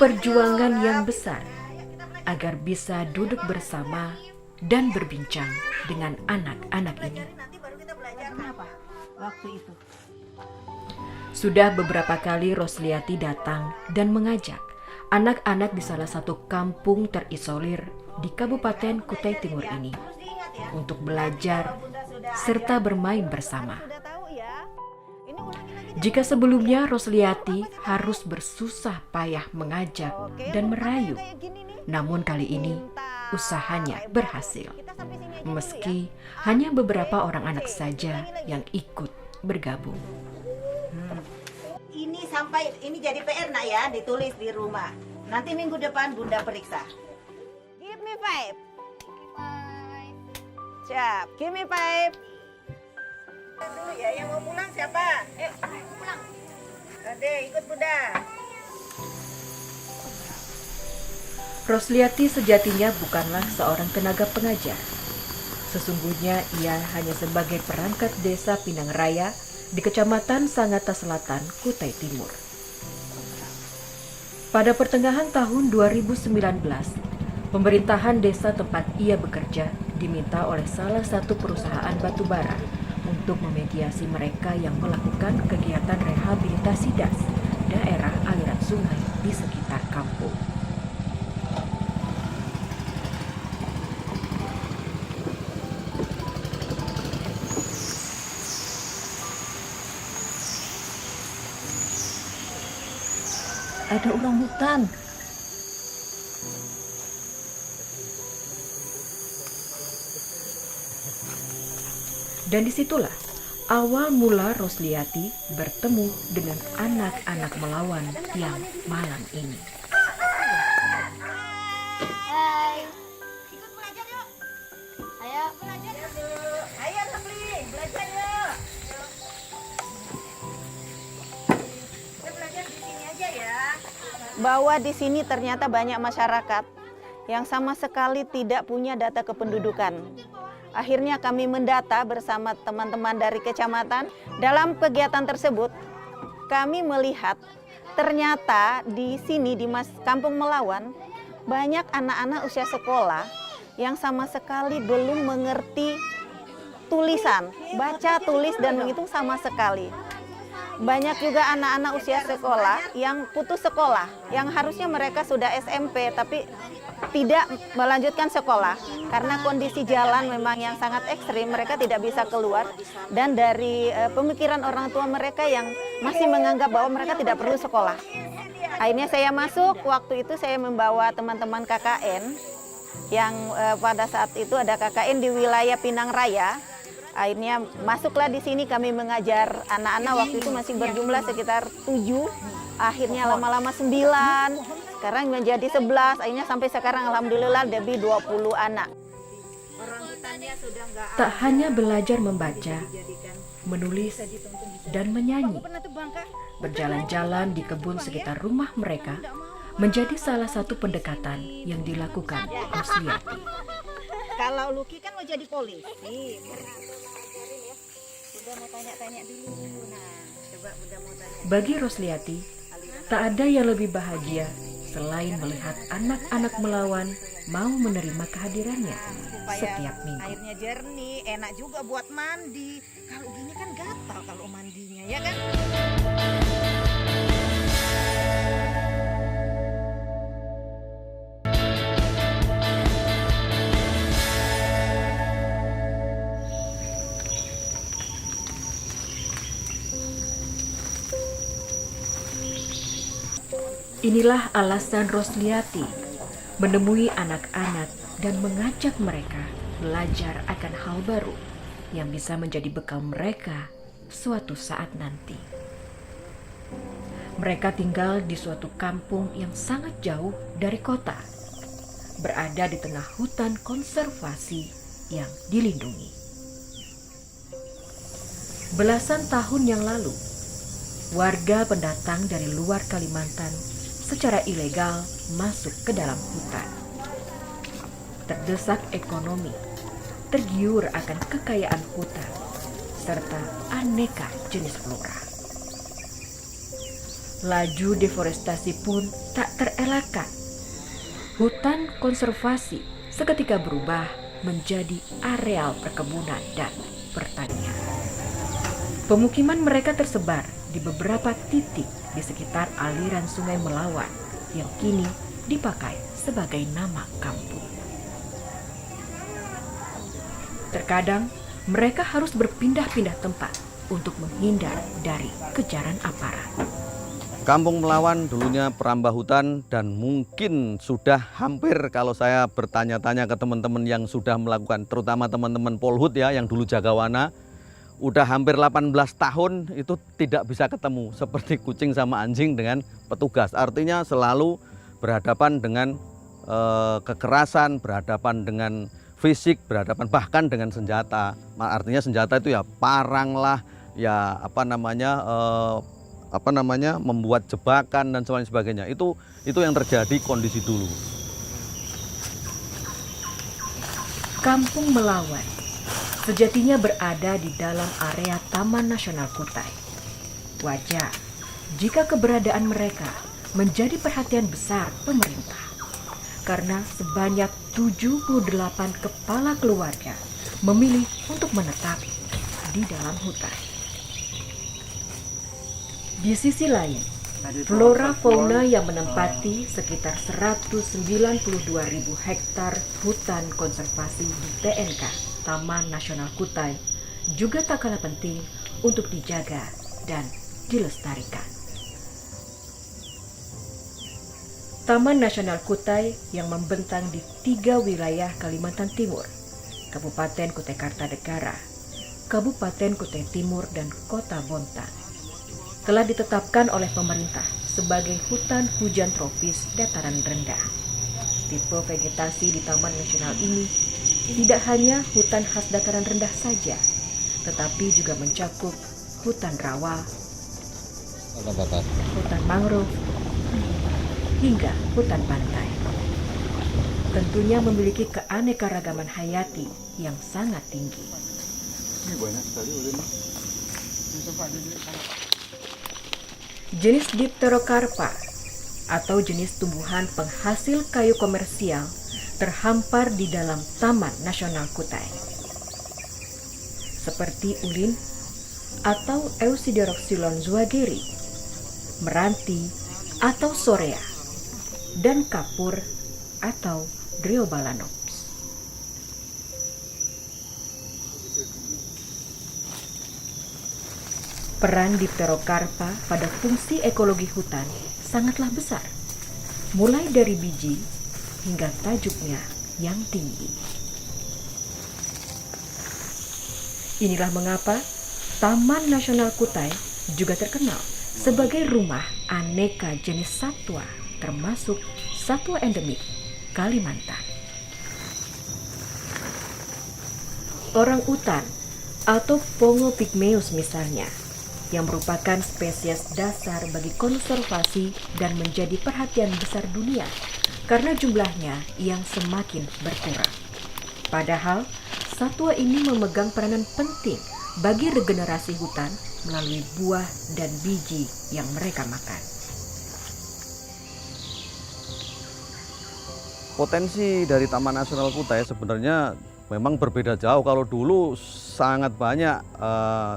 perjuangan yang besar agar bisa duduk bersama dan berbincang dengan anak-anak ini. Sudah beberapa kali Rosliati datang dan mengajak anak-anak di salah satu kampung terisolir di Kabupaten Kutai Timur ini untuk belajar serta bermain bersama. Jika sebelumnya Rosliati harus bersusah payah mengajak dan merayu, namun kali ini usahanya berhasil. Meski hanya beberapa orang anak saja yang ikut bergabung. Ini sampai ini jadi PR nak ya, ditulis di rumah. Nanti minggu depan Bunda periksa. Give me 5. Siap, give me 5. Dulu ya, yang mau pulang siapa? Pulang. Ade, ikut Bunda. Rosliati sejatinya bukanlah seorang tenaga pengajar. Sesungguhnya ia hanya sebagai perangkat desa Pinang Raya di Kecamatan Sangatta Selatan, Kutai Timur. Pada pertengahan tahun 2019, pemerintahan desa tempat ia bekerja diminta oleh salah satu perusahaan batubara untuk memediasi mereka yang melakukan kegiatan rehabilitasi das daerah aliran sungai di sekitar kampung. Ada orang hutan. Dan disitulah awal mula Rosliati bertemu dengan anak-anak melawan yang malang ini. Hai. Ikut belajar yuk. Ayo. Belajar yuk. Ayo Sabli, belajar yuk. Kita belajar di sini aja ya. Bahwa di sini ternyata banyak masyarakat yang sama sekali tidak punya data kependudukan. Akhirnya kami mendata bersama teman-teman dari kecamatan. Dalam kegiatan tersebut, kami melihat ternyata di sini di Kampung Melawan banyak anak-anak usia sekolah yang sama sekali belum mengerti tulisan, baca, tulis, dan menghitung sama sekali. Banyak juga anak-anak usia sekolah yang putus sekolah, yang harusnya mereka sudah SMP tapi tidak melanjutkan sekolah karena kondisi jalan memang yang sangat ekstrim, mereka tidak bisa keluar, dan dari pemikiran orang tua mereka yang masih menganggap bahwa mereka tidak perlu sekolah. Akhirnya saya masuk, waktu itu saya membawa teman-teman KKN yang pada saat itu ada KKN di wilayah Pinang Raya. Akhirnya masuklah di sini, kami mengajar anak-anak, waktu itu masih berjumlah sekitar 7, akhirnya lama-lama 9, sekarang menjadi 11, akhirnya sampai sekarang alhamdulillah lebih 20 anak. Tak hanya belajar membaca, menulis, dan menyanyi, berjalan-jalan di kebun sekitar rumah mereka menjadi salah satu pendekatan yang dilakukan Rosliati. Kalau Luki kan mau jadi polisi. Bunda mau tanya-tanya dulu. Nah, coba Bunda mau tanya. Bagi Rosliati, tak ada yang lebih bahagia selain melihat anak-anak melawan mau menerima kehadirannya setiap minggu. Airnya jernih, enak juga buat mandi. Kalau gini kan gatal kalau mandinya, ya kan? Inilah alasan Rosliati menemui anak-anak dan mengajak mereka belajar akan hal baru yang bisa menjadi bekal mereka suatu saat nanti. Mereka tinggal di suatu kampung yang sangat jauh dari kota, berada di tengah hutan konservasi yang dilindungi. Belasan tahun yang lalu, warga pendatang dari luar Kalimantan secara ilegal masuk ke dalam hutan. Terdesak ekonomi, tergiur akan kekayaan hutan, serta aneka jenis flora. laju deforestasi pun tak terelakkan. Hutan konservasi seketika berubah menjadi areal perkebunan dan pertanian. Pemukiman mereka tersebar di beberapa titik di sekitar aliran Sungai Melawan yang kini dipakai sebagai nama kampung. Terkadang mereka harus berpindah-pindah tempat untuk menghindar dari kejaran aparat. Kampung Melawan dulunya perambah hutan dan mungkin sudah hampir, kalau saya bertanya-tanya ke teman-teman yang sudah melakukan, terutama teman-teman Polhut ya yang dulu Jagawana, udah hampir 18 tahun itu tidak bisa ketemu seperti kucing sama anjing dengan petugas. Artinya selalu berhadapan dengan kekerasan, berhadapan dengan fisik, berhadapan bahkan dengan senjata. Artinya senjata itu ya parang lah, ya membuat jebakan dan sebagainya. Itu yang terjadi kondisi dulu. Kampung Melawan sejatinya berada di dalam area Taman Nasional Kutai. Wajar jika keberadaan mereka menjadi perhatian besar pemerintah, karena sebanyak 78 kepala keluarga memilih untuk menetap di dalam hutan. Di sisi lain, flora fauna yang menempati sekitar 192.000 hektar hutan konservasi di TNK, Taman Nasional Kutai, juga tak kalah penting untuk dijaga dan dilestarikan. Taman Nasional Kutai yang membentang di 3 wilayah Kalimantan Timur, Kabupaten Kutai Kartanegara, Kabupaten Kutai Timur, dan Kota Bontang, telah ditetapkan oleh pemerintah sebagai hutan hujan tropis dataran rendah. Tipe vegetasi di Taman Nasional ini tidak hanya hutan khas dataran rendah saja, tetapi juga mencakup hutan rawa, hutan mangrove, hingga hutan pantai. Tentunya memiliki keanekaragaman hayati yang sangat tinggi. Jenis Dipterocarpa atau jenis tumbuhan penghasil kayu komersial terhampar di dalam Taman Nasional Kutai, seperti ulin atau Eusideroxylon zwageri, meranti atau sorea, dan kapur atau Driobalanops. Peran Dipterocarpa pada fungsi ekologi hutan sangatlah besar, mulai dari biji hingga tajuknya yang tinggi. Inilah mengapa Taman Nasional Kutai juga terkenal sebagai rumah aneka jenis satwa, termasuk satwa endemik Kalimantan. Orang utan atau Pongo pygmaeus misalnya, yang merupakan spesies dasar bagi konservasi dan menjadi perhatian besar dunia karena jumlahnya yang semakin berkurang. Padahal, satwa ini memegang peranan penting bagi regenerasi hutan melalui buah dan biji yang mereka makan. Potensi dari Taman Nasional Kutai sebenarnya memang berbeda jauh. Kalau dulu sangat banyak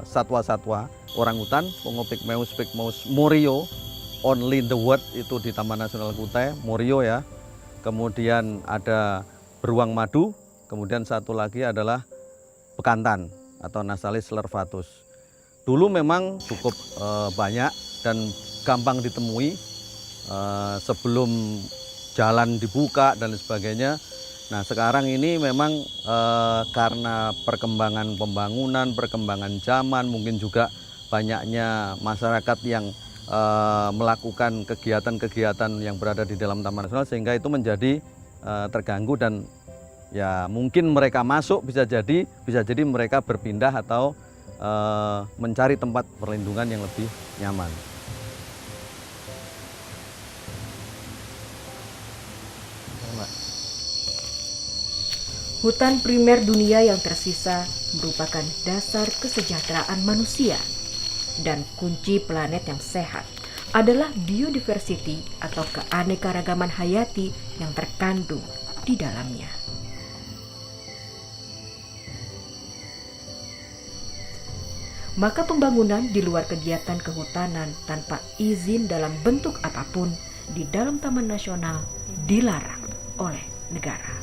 satwa-satwa orangutan, Pongo pygmaeus morio, only in the world itu di Taman Nasional Kutai, morio ya. Kemudian ada beruang madu, kemudian satu lagi adalah bekantan atau Nasalis lervatus. Dulu memang cukup banyak dan gampang ditemui sebelum jalan dibuka dan sebagainya. Nah sekarang ini memang karena perkembangan pembangunan, perkembangan zaman, mungkin juga banyaknya masyarakat yang melakukan kegiatan-kegiatan yang berada di dalam Taman Nasional, sehingga itu menjadi terganggu dan ya mungkin mereka masuk bisa jadi mereka berpindah atau mencari tempat perlindungan yang lebih nyaman. Hutan primer dunia yang tersisa merupakan dasar kesejahteraan manusia dan kunci planet yang sehat adalah biodiversity atau keanekaragaman hayati yang terkandung di dalamnya. Maka pembangunan di luar kegiatan kehutanan tanpa izin dalam bentuk apapun di dalam Taman Nasional dilarang oleh negara.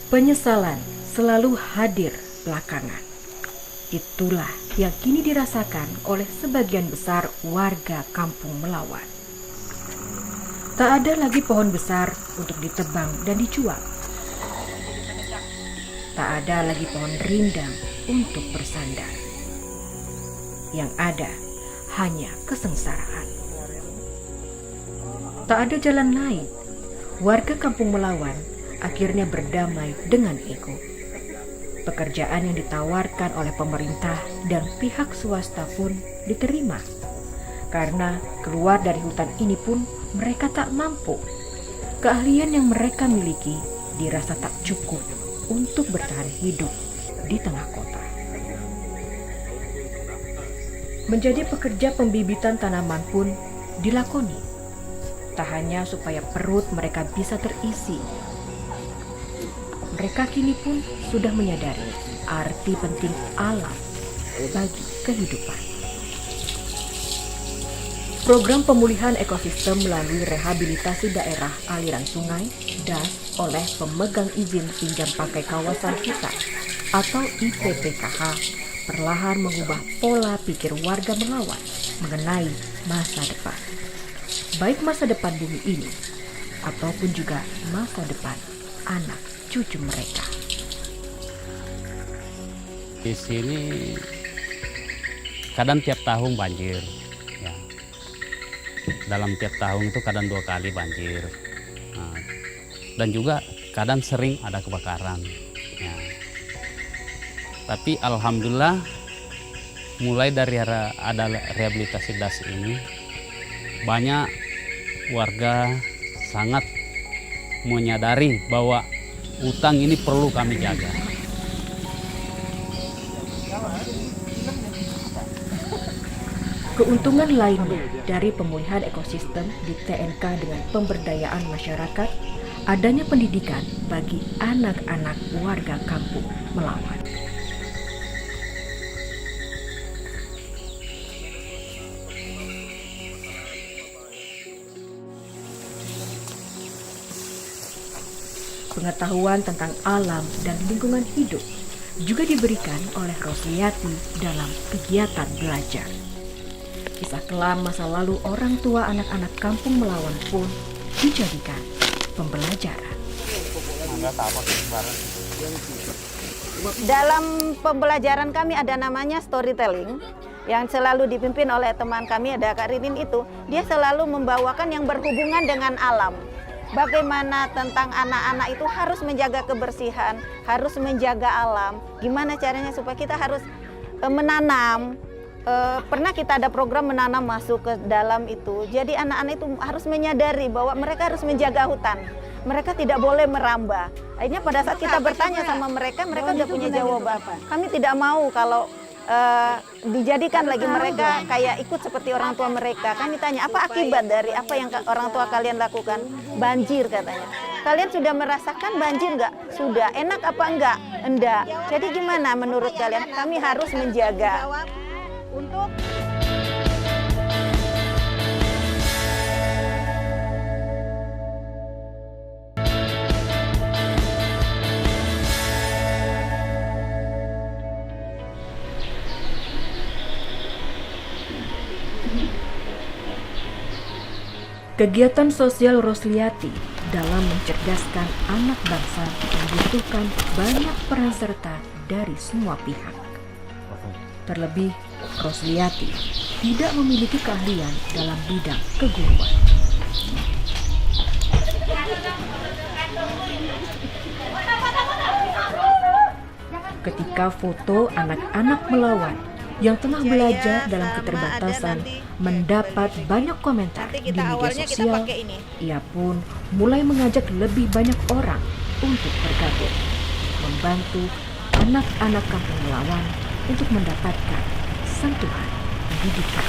Penyesalan selalu hadir belakangan. Itulah yang kini dirasakan oleh sebagian besar warga Kampung Melawan. Tak ada lagi pohon besar untuk ditebang dan dijual. Tak ada lagi pohon rindang untuk bersandar. Yang ada hanya kesengsaraan. Tak ada jalan lain. Warga Kampung Melawan akhirnya berdamai dengan ego. Pekerjaan yang ditawarkan oleh pemerintah dan pihak swasta pun diterima. Karena keluar dari hutan ini pun mereka tak mampu. Keahlian yang mereka miliki dirasa tak cukup untuk bertahan hidup di tengah kota. Menjadi pekerja pembibitan tanaman pun dilakoni. Tak hanya supaya perut mereka bisa terisi, mereka kini pun sudah menyadari arti penting alam bagi kehidupan. Program pemulihan ekosistem melalui rehabilitasi daerah aliran sungai (DAS) oleh pemegang izin pinjam pakai kawasan hutan atau IPPKH perlahan mengubah pola pikir warga Melawan mengenai masa depan. Baik masa depan bumi ini ataupun juga masa depan anak cucu mereka. Di sini kadang tiap tahun banjir, ya. Dalam tiap tahun itu kadang 2 kali banjir, dan juga kadang sering ada kebakaran. Ya. Tapi alhamdulillah, mulai dari ada rehabilitasi DAS ini, banyak warga sangat menyadari bahwa hutan ini perlu kami jaga. Keuntungan lainnya dari pemulihan ekosistem di TNK dengan pemberdayaan masyarakat, adanya pendidikan bagi anak-anak warga Kampung Melawan. Pengetahuan tentang alam dan lingkungan hidup juga diberikan oleh Rosliati dalam kegiatan belajar. Kisah kelam masa lalu orang tua anak-anak Kampung Melawan pun dijadikan pembelajaran. Dalam pembelajaran kami ada namanya storytelling yang selalu dipimpin oleh teman kami, ada Kak Ririn itu. Dia selalu membawakan yang berhubungan dengan alam. Bagaimana tentang anak-anak itu harus menjaga kebersihan, harus menjaga alam. Gimana caranya supaya kita harus menanam. Pernah kita ada program menanam masuk ke dalam itu. Jadi anak-anak itu harus menyadari bahwa mereka harus menjaga hutan. Mereka tidak boleh merambah. Akhirnya pada saat kita bertanya sama mereka, mereka sudah punya jawaban. Kami tidak mau kalau dijadikan lagi mereka kayak ikut seperti orang tua mereka. Kami tanya, apa akibat dari apa yang orang tua kalian lakukan? Banjir katanya. Kalian sudah merasakan banjir nggak? Sudah. Enak apa enggak? Enggak. Jadi gimana menurut kalian? Kami harus menjaga. Untuk kegiatan sosial Rosliati dalam mencerdaskan anak bangsa membutuhkan banyak peran serta dari semua pihak. Terlebih, Rosliati tidak memiliki keahlian dalam bidang keguruan. ketika foto anak-anak melawan yang tengah belajar dalam keterbatasan mendapat banyak komentar di media sosial, ia pun mulai mengajak lebih banyak orang untuk bergabung, membantu anak-anak kampung melawan untuk mendapatkan sentuhan pendidikan.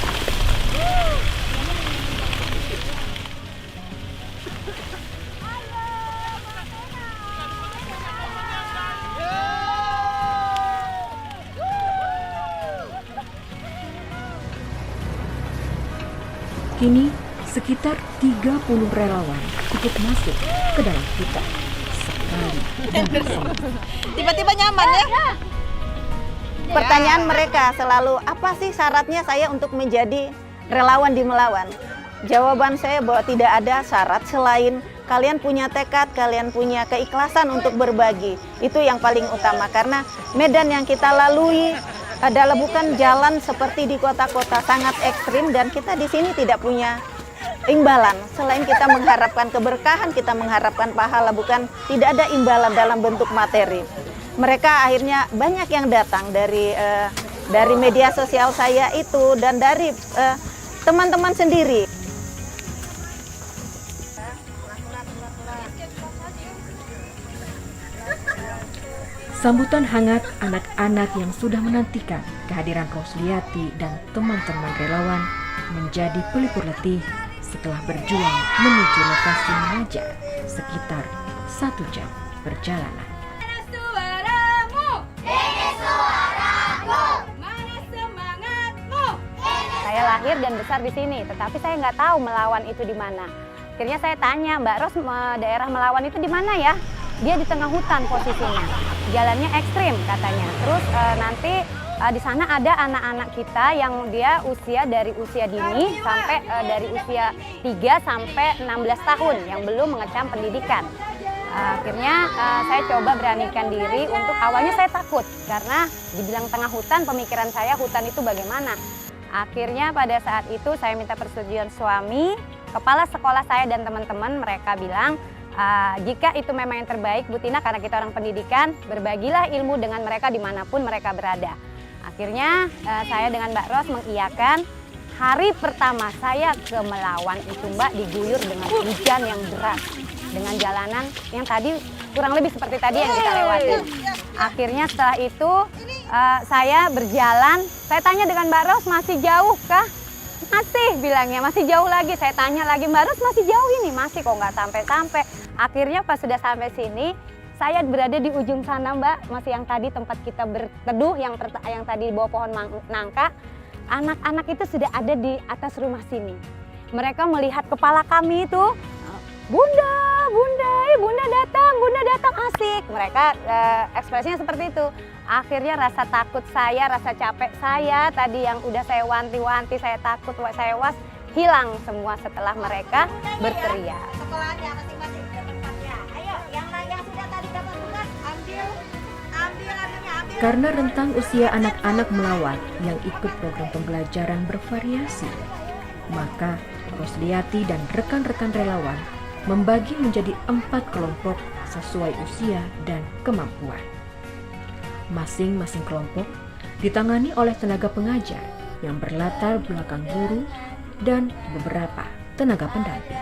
Kini, sekitar 30 relawan ikut masuk ke dalam hutan sekali dan bersama. Tiba-tiba nyaman ya? Pertanyaan mereka selalu, apa sih syaratnya saya untuk menjadi relawan di Melawan? Jawaban saya bahwa tidak ada syarat selain kalian punya tekad, kalian punya keikhlasan untuk berbagi. Itu yang paling utama, karena medan yang kita lalui adalah bukan jalan seperti di kota-kota, sangat ekstrim, dan kita di sini tidak punya imbalan. Selain kita mengharapkan keberkahan, kita mengharapkan pahala, tidak ada imbalan dalam bentuk materi. Mereka akhirnya banyak yang datang dari media sosial saya itu dan dari teman-teman sendiri. Sambutan hangat anak-anak yang sudah menantikan kehadiran Rosliati dan teman-teman relawan menjadi pelipur letih setelah berjuang menuju lokasi mengajar sekitar 1 jam perjalanan. Saya lahir dan besar di sini, tetapi saya nggak tahu Melawan itu di mana. Akhirnya saya tanya, Mbak Ros, daerah Melawan itu di mana ya? Dia di tengah hutan posisinya, jalannya ekstrim katanya. Terus nanti di sana ada anak-anak kita yang dia dari usia dini sampai dari usia 3 sampai 16 tahun yang belum mengecam pendidikan. Akhirnya saya coba beranikan diri untuk, awalnya saya takut karena dibilang tengah hutan, pemikiran saya hutan itu bagaimana. Akhirnya pada saat itu saya minta persetujuan suami, kepala sekolah saya dan teman-teman, mereka bilang, jika itu memang yang terbaik Bu Tina, karena kita orang pendidikan, berbagilah ilmu dengan mereka dimanapun mereka berada. Akhirnya saya dengan Mbak Ros mengiyakan. Hari pertama saya ke Melawan itu Mbak diguyur dengan hujan yang deras, dengan jalanan yang tadi kurang lebih seperti tadi yang kita lewati. Akhirnya setelah itu saya berjalan, saya tanya dengan Mbak Ros, masih jauh kah? Masih, bilangnya masih jauh lagi. Saya tanya lagi, Mbak Ros masih jauh ini? Masih, kok nggak sampai-sampai. Akhirnya pas sudah sampai sini, saya berada di ujung sana Mbak, masih yang tadi tempat kita berteduh, yang tadi di bawah pohon nangka. Anak-anak itu sudah ada di atas rumah sini. Mereka melihat kepala kami itu, Bunda datang, asik. Mereka ekspresinya seperti itu. Akhirnya rasa takut saya, rasa capek saya, tadi yang udah saya wanti-wanti, saya takut, saya was, hilang semua setelah mereka berteriak. Sekolahnya masing-masing tempatnya. Ayo, yang sudah tadi dapat tugas, ambil. Karena rentang usia anak-anak Melawan yang ikut program pembelajaran bervariasi, maka Rosliati dan rekan-rekan relawan membagi menjadi 4 kelompok sesuai usia dan kemampuan. Masing-masing kelompok ditangani oleh tenaga pengajar yang berlatar belakang guru dan beberapa tenaga pendamping.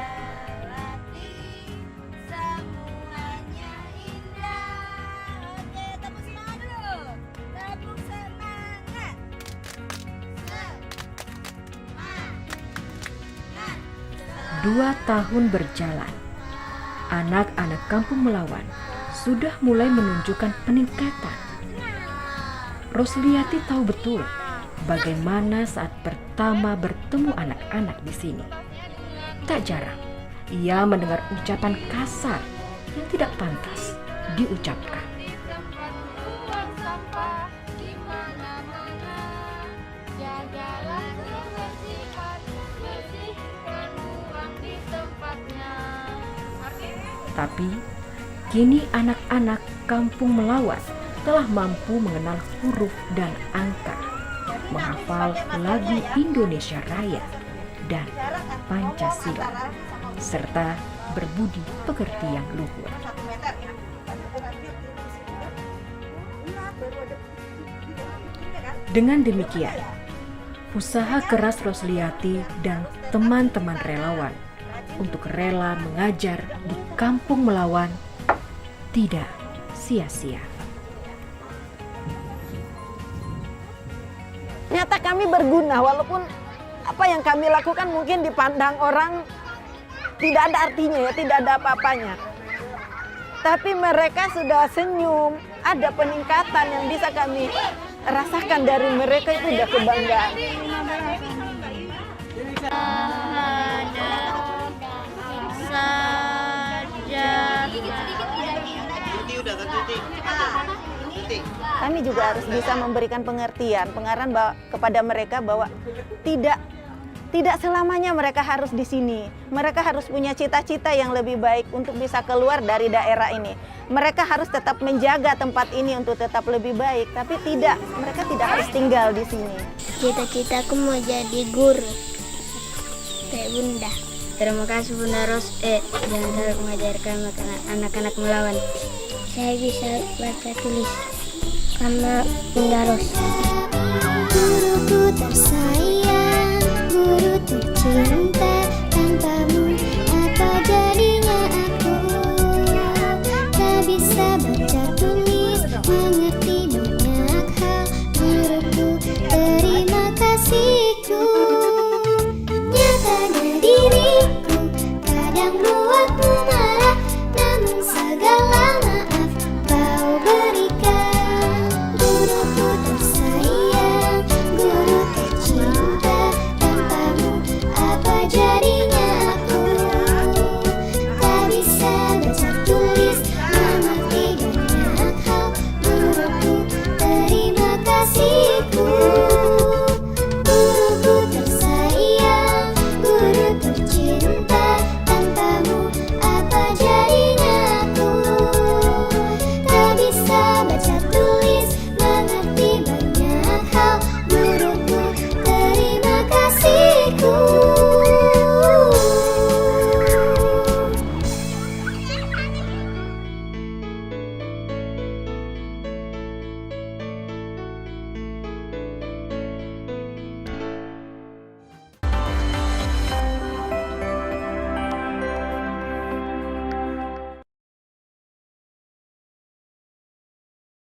Dua tahun berjalan, anak-anak kampung Melawan sudah mulai menunjukkan peningkatan. Rosliati tahu betul bagaimana saat pertama bertemu anak-anak di sini. Tak jarang ia mendengar ucapan kasar yang tidak pantas diucapkan. Tapi kini anak-anak kampung Melawan telah mampu mengenal huruf dan angka, menghafal lagu Indonesia Raya dan Pancasila, serta berbudi pekerti yang luhur. Dengan demikian, usaha keras Rosliati dan teman-teman relawan untuk rela mengajar di Kampung Melawan tidak sia-sia. Ternyata kami berguna, walaupun apa yang kami lakukan mungkin dipandang orang tidak ada artinya ya, tidak ada apa-apanya. Tapi mereka sudah senyum, ada peningkatan yang bisa kami rasakan dari mereka, itu udah kebanggaan. Kami juga harus bisa memberikan pengertian, pengarahan kepada mereka bahwa tidak selamanya mereka harus di sini. Mereka harus punya cita-cita yang lebih baik untuk bisa keluar dari daerah ini. Mereka harus tetap menjaga tempat ini untuk tetap lebih baik, tapi mereka tidak harus tinggal di sini. Cita-citaku mau jadi guru, kayak Bunda. Terima kasih Bunda Ros yang telah mengajarkan anak-anak melawan. Saya bisa baca tulis karena Bunda Ros. Guruku